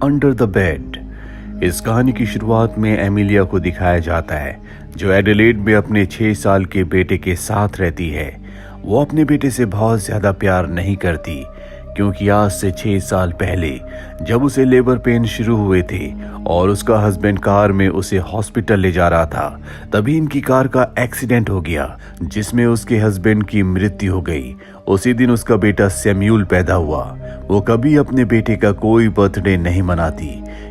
Under the bed. इस कहानी की शुरुआत में एमिलिया को दिखाया जाता है जो एडिलेड में अपने 6 साल के बेटे के साथ रहती है। वो अपने बेटे से बहुत ज्यादा प्यार नहीं करती क्योंकि आज से 6 साल पहले जब उसे लेबर पेन शुरू हुए थे और उसका हस्बैंड कार में उसे हॉस्पिटल ले जा रहा था, तभी इनकी कार का एक्सीडेंट हो गया जिसमें उसके हस्बैंड की मृत्यु हो गई। उसी दिन उसका बेटा सैम्यूल पैदा हुआ। वो कभी अपने बेटे का कोई बर्थडे नहीं मनाती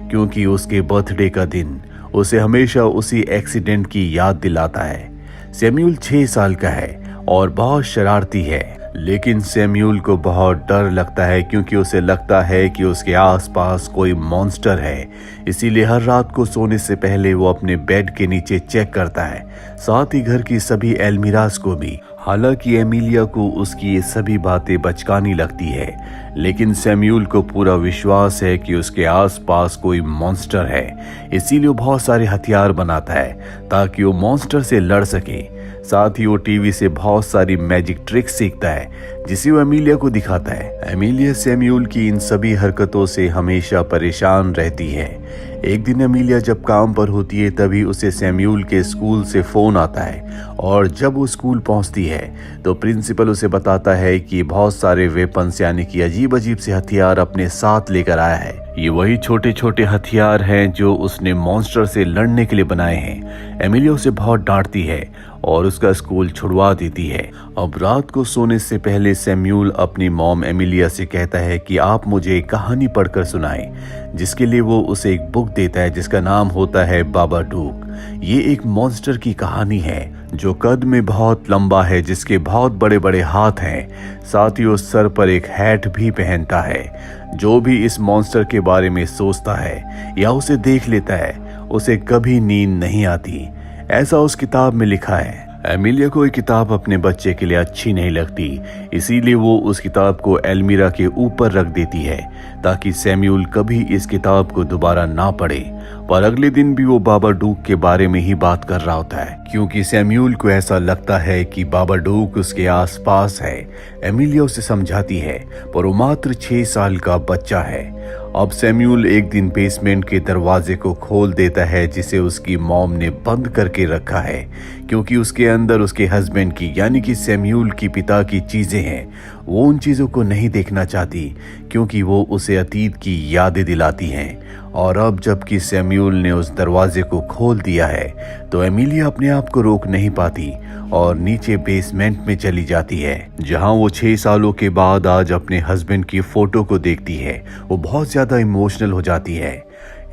क्योंकि उसके बर्थडे का दिन उसे हमेशा उसी एक्सीडेंट की याद दिलाता है। सैम्यूल 6 साल का है और बहुत शरारती है, लेकिन सैम्यूल को बहुत डर लगता है क्योंकि उसे लगता है कि उसके आसपास कोई मॉन्स्टर है। इसीलिए हर रात को सोने से पहले वो अपने बेड के नीचे चेक करता है, साथ ही घर की सभी एल्मीराज को भी। हालांकि एमिलिया को उसकी ये सभी बातें बचकानी लगती है, लेकिन सैम्यूल को पूरा विश्वास है कि उसके आसपास कोई मॉन्स्टर है। इसीलिए वो बहुत सारे हथियार बनाता है ताकि वो मॉन्स्टर से लड़ सके। साथ ही वो टीवी से बहुत सारी मैजिक ट्रिक्स सीखता है जिसे वो एमिलिया को दिखाता है। एमिलिया सैम्यूल की इन सभी हरकतों से हमेशा परेशान रहती है। एक दिन एमिलिया जब काम पर होती है तभी उसे सैम्यूल के स्कूल से फोन आता है और जब वो स्कूल पहुंचती है तो प्रिंसिपल उसे बताता है कि बहुत सारे वेपन्स यानी कि अजीब अजीब से हथियार अपने साथ लेकर आया है। ये वही छोटे छोटे हथियार हैं जो उसने मॉन्स्टर से लड़ने के लिए बनाए हैं। एमिलिया उसे बहुत डांटती है और उसका स्कूल छुड़वा देती है। अब रात को सोने से पहले सैम्यूल अपनी मॉम एमिलिया से कहता है कि आप मुझे एक कहानी पढ़कर सुनाएं, जिसके लिए वो उसे एक बुक देता है जिसका नाम होता है बाबाडूक। ये एक मॉन्स्टर की कहानी है जो कद में बहुत लंबा है, जिसके बहुत बड़े बड़े हाथ हैं। साथ ही वो सर पर एक हैट भी पहनता है। जो भी इस मॉन्स्टर के बारे में सोचता है या उसे देख लेता है उसे कभी नींद नहीं आती, ऐसा उस किताब में लिखा है। एमिलिया को ये किताब अपने बच्चे के लिए अच्छी नहीं लगती, इसीलिए वो उस किताब को एल्मीरा के ऊपर रख देती है ताकि सैम्यूल कभी इस किताब को दोबारा ना पढ़े। पर अगले दिन भी वो बाबाडूक के बारे में ही बात कर रहा होता है क्योंकि सैम्यूल को ऐसा लगता है कि बाबाडूक उसके आसपास है। एमिलिया उसे समझाती है पर वो मात्र 6 साल का बच्चा है। अब सैम्यूल एक दिन बेसमेंट के दरवाजे को खोल देता है जिसे उसकी मॉम ने बंद करके रखा है क्योंकि उसके अंदर उसके हस्बैंड की यानी कि सैम्यूल की पिता की चीजें हैं। वो उन चीजों को नहीं देखना चाहती क्योंकि वो उसे अतीत की यादें दिलाती हैं। और अब जबकि सैम्यूल ने उस दरवाजे को खोल दिया है तो एमिलिया अपने आप को रोक नहीं पाती और नीचे बेसमेंट में चली जाती है, जहां वो 6 सालों के बाद आज अपने हस्बैंड की फोटो को देखती है। वो बहुत ज्यादा इमोशनल हो जाती है।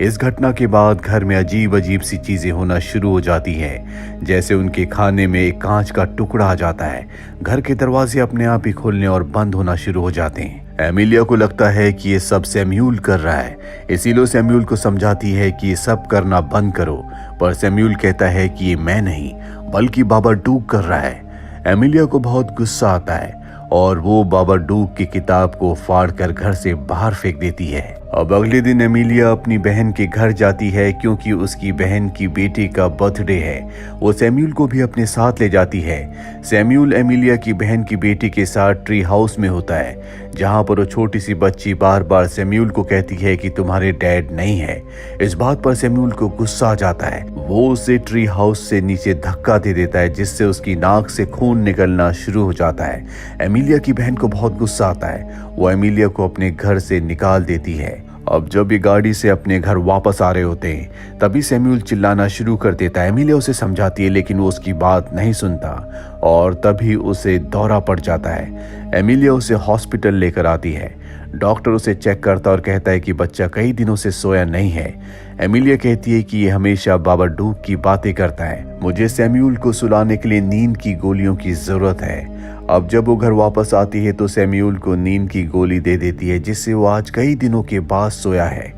इस घटना के बाद घर में अजीब अजीब सी चीजें होना शुरू हो जाती है, जैसे उनके खाने में एक कांच का टुकड़ा आ जाता है। घर के दरवाजे अपने आप ही खुलने और बंद होना शुरू हो जाते हैं। एमिलिया को लगता है कि ये सब सैम्यूल कर रहा है, इसीलिए सैम्यूल को समझाती है कि ये सब करना बंद करो, पर सैम्यूल कहता है कि ये मैं नहीं बल्कि बाबाडूक कर रहा है। एमिलिया को बहुत गुस्सा आता है और वो बाबाडूक की किताब को फाड़कर घर से बाहर फेंक देती है। अब अगले दिन एमिलिया अपनी बहन के घर जाती है क्योंकि उसकी बहन की बेटी का बर्थडे है। वो सैम्यूल को भी अपने साथ ले जाती है। सैम्यूल एमिलिया की बहन की बेटी के साथ ट्री हाउस में होता है, जहां पर वो छोटी सी बच्ची बार बार सैम्यूल को कहती है कि तुम्हारे डैड नहीं है। इस बात पर सैम्यूल को गुस्सा आ जाता है। वो उसे ट्री हाउस से नीचे धक्का दे देता है जिससे उसकी नाक से खून निकलना शुरू हो जाता है। एमिलिया की बहन को बहुत गुस्सा आता है। वो एमिलिया को अपने घर से निकाल देती है। अब जब ये गाड़ी से अपने घर वापस आ रहे होते हैं तभी सैम्यूल चिल्लाना शुरू कर देता है। एमिलिया उसे समझाती है लेकिन वो उसकी बात नहीं सुनता और तभी उसे दौरा पड़ जाता है। एमिलिया उसे हॉस्पिटल लेकर आती है। डॉक्टर उसे चेक करता और कहता है कि बच्चा कई दिनों से सोया नहीं है। एमिलिया कहती है कि ये हमेशा बाबाडूक की बातें करता है। मुझे सैम्यूल को सुलाने के लिए नींद की गोलियों की जरूरत है। अब जब वो घर वापस आती है तो सैम्यूल को नींद की गोली दे देती है जिससे वो आज कई दिनों के बाद सोया है।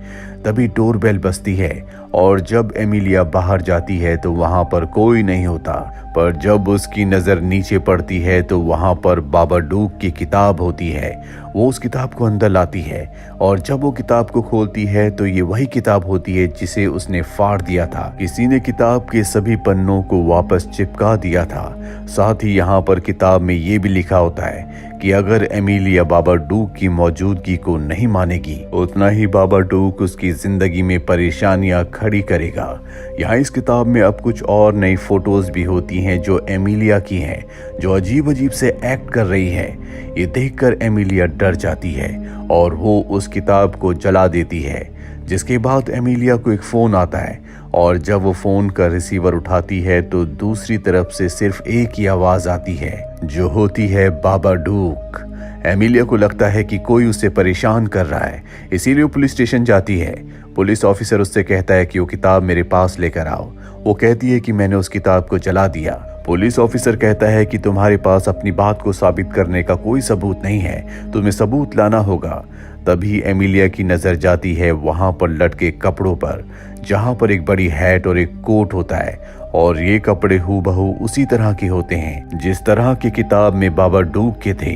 तभी डोरबेल बजती है और जब एमिलिया बाहर जाती है तो वहां पर कोई नहीं होता, पर जब उसकी नजर नीचे पड़ती है तो वहां पर बाबाडूक की किताब होती है। वो उस किताब को अंदर लाती है और जब वो किताब को खोलती है तो ये वही किताब होती है जिसे उसने फाड़ दिया था। किसी ने किताब के सभी पन्नों को वापस चिपका दिया था। साथ ही यहाँ पर किताब में ये भी लिखा होता है कि अगर एमिलिया बाबा डूक की मौजूदगी को नहीं मानेगी, उतना ही बाबा डूक उसकी जिंदगी में परेशानियां खड़ी करेगा। यहाँ इस किताब में अब कुछ और नई फोटोज भी होती हैं जो एमिलिया की हैं, जो अजीब अजीब से एक्ट कर रही है। ये देखकर एमिलिया डर जाती है और वो उस किताब को जला देती है। जिसके बाद एमिलिया को एक फोन आता है और जब वो फोन का रिसीवर उठाती है तो दूसरी तरफ से सिर्फ एक ही आवाज आती है, जो होती है बाबा डूक। एमिलिया को लगता है कि कोई उसे परेशान कर रहा है, इसीलिए वो पुलिस स्टेशन जाती है। पुलिस ऑफिसर उससे कहता है कि वो किताब मेरे पास लेकर आओ। वो कहती है कि मैंने उस किताब को जला दिया। पुलिस ऑफिसर कहता है कि तुम्हारे पास अपनी बात को साबित करने का कोई सबूत नहीं है, तुम्हें सबूत लाना होगा। तभी एमिलिया की नजर जाती है वहां पर लटके कपड़ों पर, जहां पर एक बड़ी हैट और एक कोट होता है और ये कपड़े हूबहू उसी तरह के होते हैं जिस तरह की किताब में बाबा डूक के थे।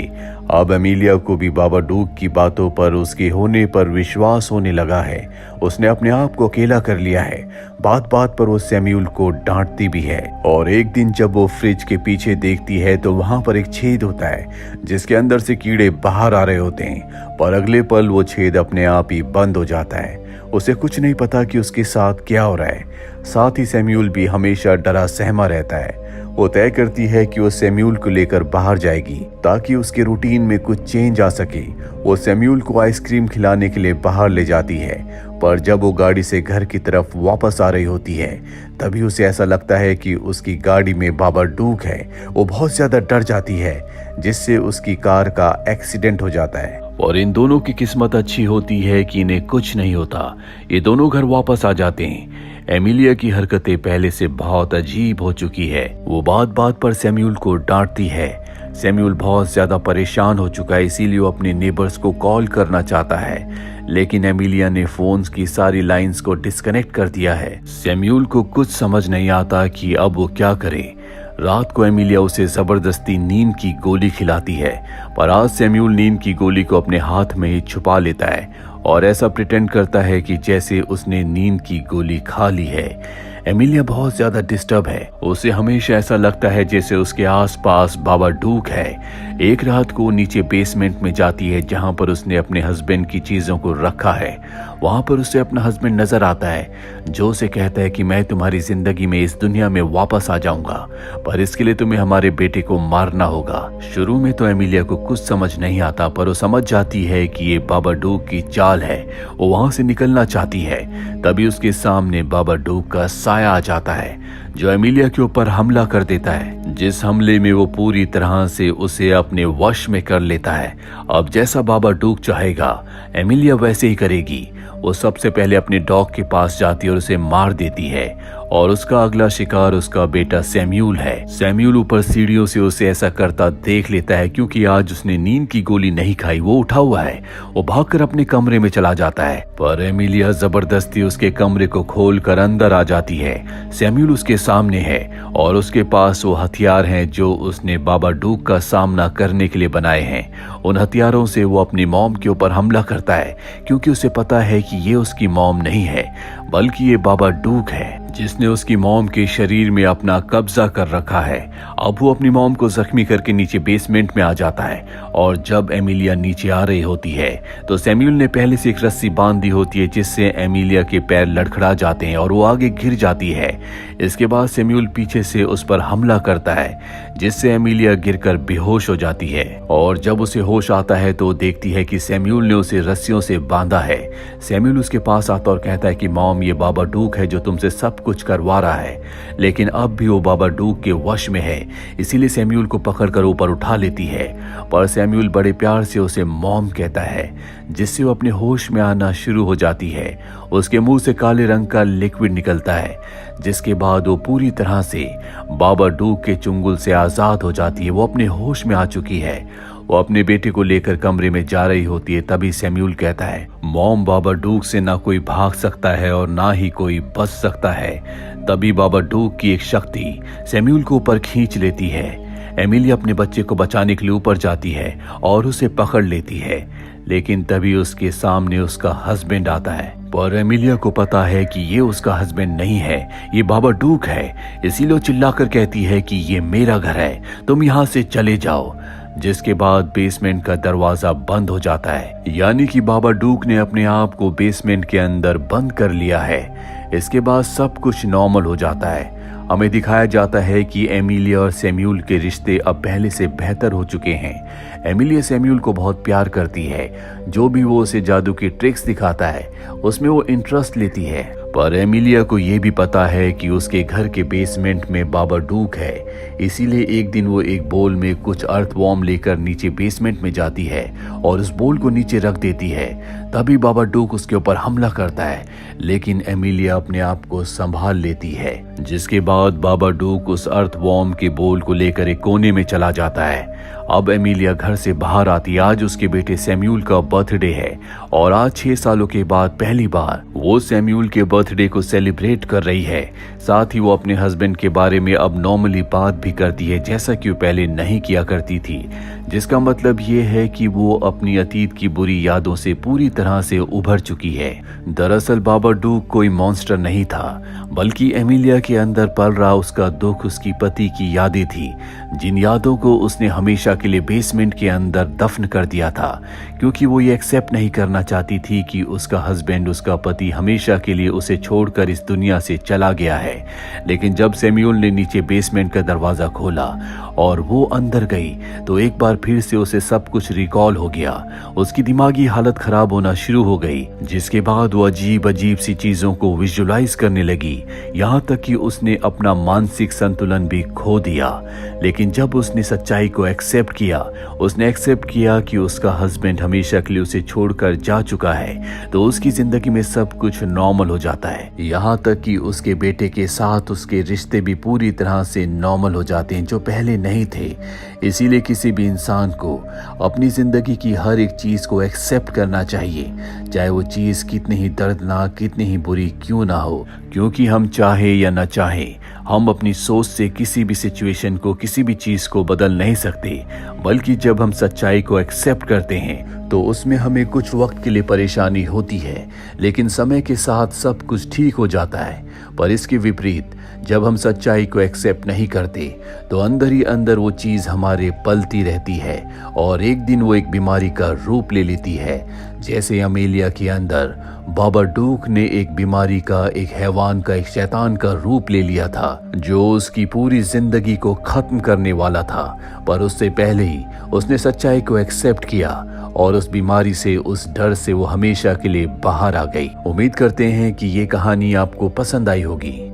अब एमिलिया को भी बाबा डूक की बातों पर, उसके होने पर विश्वास होने लगा है। उसने अपने आप को अकेला कर लिया है। बात बात पर वो सैम्यूल को डांटती भी है और एक दिन जब वो फ्रिज के पीछे देखती है तो वहां पर एक छेद होता है जिसके अंदर से कीड़े बाहर आ रहे होते हैं, पर अगले पल वो छेद अपने आप ही बंद हो जाता है। उसे कुछ नहीं पता कि उसके साथ क्या हो रहा है। साथ ही सैम्यूल भी हमेशा डरा सहमा रहता है। वो तय करती है कि वो सैम्यूल को लेकर बाहर जाएगी ताकि उसके रूटीन में कुछ चेंज आ सके। वो सैम्यूल को आइसक्रीम खिलाने के लिए बाहर ले जाती है, पर जब वो गाड़ी से घर की तरफ वापस आ रही होती है तभी उसे ऐसा लगता है कि उसकी गाड़ी में बाबा डूक है। वो बहुत ज्यादा डर जाती है जिससे उसकी कार का एक्सीडेंट हो जाता है। और इन दोनों की किस्मत अच्छी होती है कि इन्हें कुछ नहीं होता। ये दोनों घर वापस आ जाते हैं। एमिलिया की हरकतें पहले से बहुत अजीब हो चुकी है। वो बात बात पर सैम्यूल को डांटती है। सैम्यूल बहुत ज्यादा परेशान हो चुका है, इसीलिए वो अपने नेबर्स को कॉल करना चाहता है, लेकिन एमिलिया ने फोन्स की सारी लाइंस को डिस्कनेक्ट कर दिया है। सैम्यूल को कुछ समझ नहीं आता कि अब वो क्या करे। रात को एमिलिया उसे जबरदस्ती नींद की गोली खिलाती है, पर आज सैम्यूल नींद की गोली को अपने हाथ में ही छुपा लेता है और ऐसा प्रिटेंड करता है कि जैसे उसने नींद की गोली खा ली है। एमिलिया बहुत ज्यादा डिस्टर्ब है। उसे हमेशा ऐसा लगता है जैसे उसके आसपास बाबा डूक है। एक रात को नीचे बेसमेंट में जाती है जहां पर उसने अपने हस्बैंड की चीजों को रखा है। वहां पर उसे अपना हस्बैंड नजर आता है जो उसे कहता है कि मैं तुम्हारी जिंदगी में, इस दुनिया में वापस आ जाऊंगा, पर इसके लिए तुम्हें हमारे बेटे को मारना होगा। शुरू में तो एमिलिया को कुछ समझ नहीं आता, पर वो समझ जाती है कि ये बाबा डूक की चाल है। वो वहां से निकलना चाहती है। तभी उसके सामने बाबा डूक का साया आ जाता है जो एमिलिया के ऊपर हमला कर देता है, जिस हमले में वो पूरी तरह से उसे अपने वश में कर लेता है। अब जैसा बाबा डूक चाहेगा एमिलिया वैसे ही करेगी। वो सबसे पहले अपने डॉग के पास जाती है और उसे मार देती है और उसका अगला शिकार उसका बेटा सैम्यूल है। सैम्यूल ऊपर सीढ़ियों से उसे ऐसा करता देख लेता है, क्योंकि आज उसने नींद की गोली नहीं खाई, वो उठा हुआ है। वो भागकर अपने कमरे में चला जाता है, पर एमिलिया जबरदस्ती उसके कमरे को खोलकर अंदर आ जाती है। सैम्यूल उसके सामने है और उसके पास वो हथियार हैं जो उसने बाबा डूक का सामना करने के लिए बनाए हैं। उन हथियारों से वो अपनी मॉम के ऊपर हमला करता है, क्योंकि उसे पता है कि ये उसकी मॉम नहीं है बल्कि ये बाबा डूक है जिसने उसकी मॉम के शरीर में अपना कब्जा कर रखा है। अब वो अपनी मॉम को जख्मी करके नीचे बेसमेंट में आ जाता है और जब एमिलिया नीचे आ रही होती है तो सैम्यूल ने पहले से एक रस्सी बांध दी होती है जिससे एमिलिया के पैर लड़खड़ा जाते हैं और वो आगे गिर जाती है। इसके बाद सैम्यूल पीछे से उस पर हमला करता है जिससे एमिलिया गिरकर बेहोश हो जाती है और जब उसे होश आता है तो देखती है कि सैम्यूल ने उसे रस्सियों से बांधा है। सैम्यूल उसके पास आता और कहता है कि मॉम, ये बाबा डूक है जो तुमसे सब कुछ करवा रहा है, लेकिन अब भी वो बाबा डूक के वश में है। इसीलिए सैम्यूल को पकड़कर ऊपर उठा लेती है, पर सैम्यूल बड़े प्यार से उसे मॉम कहता है जिससे वो अपने होश में आना शुरू हो जाती है। उसके मुंह से काले रंग का लिक्विड निकलता है जिसके बाद वो पूरी तरह से बाबा डूक के चुंगल से आजाद हो जाती है। वो अपने होश में आ चुकी है। वो अपने बेटे को लेकर कमरे में जा रही होती है, तभी सैम्यूल कहता है, मॉम, बाबा डूक से ना कोई भाग सकता है और ना ही कोई बच सकता है। तभी बाबा डूक की एक शक्ति सैम्यूल को ऊपर खींच लेती है। एमिलिया अपने बच्चे को बचाने के लिए ऊपर जाती है और उसे पकड़ लेती है, लेकिन तभी उसके सामने उसका हस्बैंड आता है। पर एमिलिया को पता है कि ये उसका हस्बैंड नहीं है, ये बाबा डूक है। इसीलिए चिल्लाकर कहती है कि ये मेरा घर है, तुम यहाँ से चले जाओ। जिसके बाद बेसमेंट का दरवाजा बंद हो जाता है। यानी कि बाबा डूक ने अपने आप को बेसमेंट के अंदर बंद कर लिया है। इसके बाद सब कुछ नॉर्मल हो जाता है। हमें दिखाया जाता है कि एमिलिया और सैम्यूल के रिश्ते अब पहले से बेहतर हो चुके हैं। एमिलिया सैम्यूल को बहुत प्यार करती है। जो भी वो उसे जादू की ट्रिक्स दिखाता है उसमें वो इंटरेस्ट लेती है। पर एमिलिया को ये भी पता है कि उसके घर के बेसमेंट में बाबा डूक है। इसीलिए एक दिन वो एक बोल में कुछ अर्थवॉर्म लेकर नीचे बेसमेंट में जाती है और उस बोल को नीचे रख देती है। तभी बाबा डूक उसके ऊपर हमला करता है, लेकिन एमिलिया अपने आप को संभाल लेती है। जिसके बाद बाबा डूक उस अर्थवॉर्म के बोल को लेकर एक कोने में चला जाता है। अब एमिलिया घर से बाहर आती। आज उसके बेटे सैम्यूल का बर्थडे है और आज 6 सालों के बाद पहली बार वो सैम्यूल के बर्थडे को सेलिब्रेट कर रही है। साथ ही वो अपने हस्बैंड के बारे में अब नॉर्मली बात भी करती है, जैसा कि वो पहले नहीं किया करती थी। जिसका मतलब ये है कि वो अपनी अतीत की बुरी यादों से पूरी तरह से उभर चुकी है। दरअसल बाबा डूक कोई मॉन्स्टर नहीं था, बल्कि एमिलिया के अंदर पल रहा उसका दुख उसकी पति की यादें थी, जिन यादों को उसने हमेशा के लिए बेसमेंट के अंदर दफन कर दिया था, क्योंकि वो ये एक्सेप्ट नहीं करना चाहती थी कि उसका हस्बैंड, उसका पति हमेशा के लिए उसे छोड़कर इस दुनिया से चला गया है। लेकिन जब सैम्यूल ने नीचे बेसमेंट का दरवाजा खोला और वो अंदर गई तो एक बार फिर से उसे सब कुछ रिकॉल हो गया। उसकी दिमागी हालत खराब होना शुरू हो गई, जिसके बाद वो अजीब अजीब सी चीजों को विजुलाइज करने लगी। यहाँ तक कि उसने अपना मानसिक संतुलन भी खो दिया। लेकिन जब उसने सच्चाई को एक्सेप्ट किया, उसने एक्सेप्ट किया कि उसका हस्बैंड हमेशा के लिए उसे छोड़कर जा चुका है, तो उसकी जिंदगी में सब कुछ नॉर्मल हो जाता है। यहाँ तक कि उसके बेटे के साथ उसके रिश्ते भी पूरी तरह से नॉर्मल हो जाते हैं, जो पहले नहीं थे। इसीलिए किसी भी इंसान को अपनी जिंदगी की हर एक चीज को एक्सेप्ट करना चाहिए, चाहे वो चीज कितनी ही दर्दनाक, कितनी ही बुरी क्यों ना हो। क्योंकि हम चाहे या ना चाहे, हम अपनी सोच से किसी भी सिचुएशन को, किसी भी चीज को बदल नहीं सकते। बल्कि जब हम सच्चाई को एक्सेप्ट करते हैं तो उसमें हमें कुछ वक्त के लिए परेशानी होती है, लेकिन समय के साथ सब कुछ ठीक हो जाता है। पर इसके विपरीत जब हम सच्चाई को एक्सेप्ट नहीं करते तो अंदर ही अंदर वो चीज हमारे पलती रहती है और एक दिन वो एक बीमारी का रूप ले लेती है। जैसे एमिलिया के अंदर बाबा डूक ने एक बीमारी का, एक हैवान का, एक शैतान का रूप ले लिया था, जो उसकी पूरी जिंदगी को खत्म करने वाला था। पर उससे पहले ही उसने सच्चाई को एक्सेप्ट किया और उस बीमारी से, उस डर से वो हमेशा के लिए बाहर आ गई। उम्मीद करते हैं कि ये कहानी आपको पसंद आई होगी।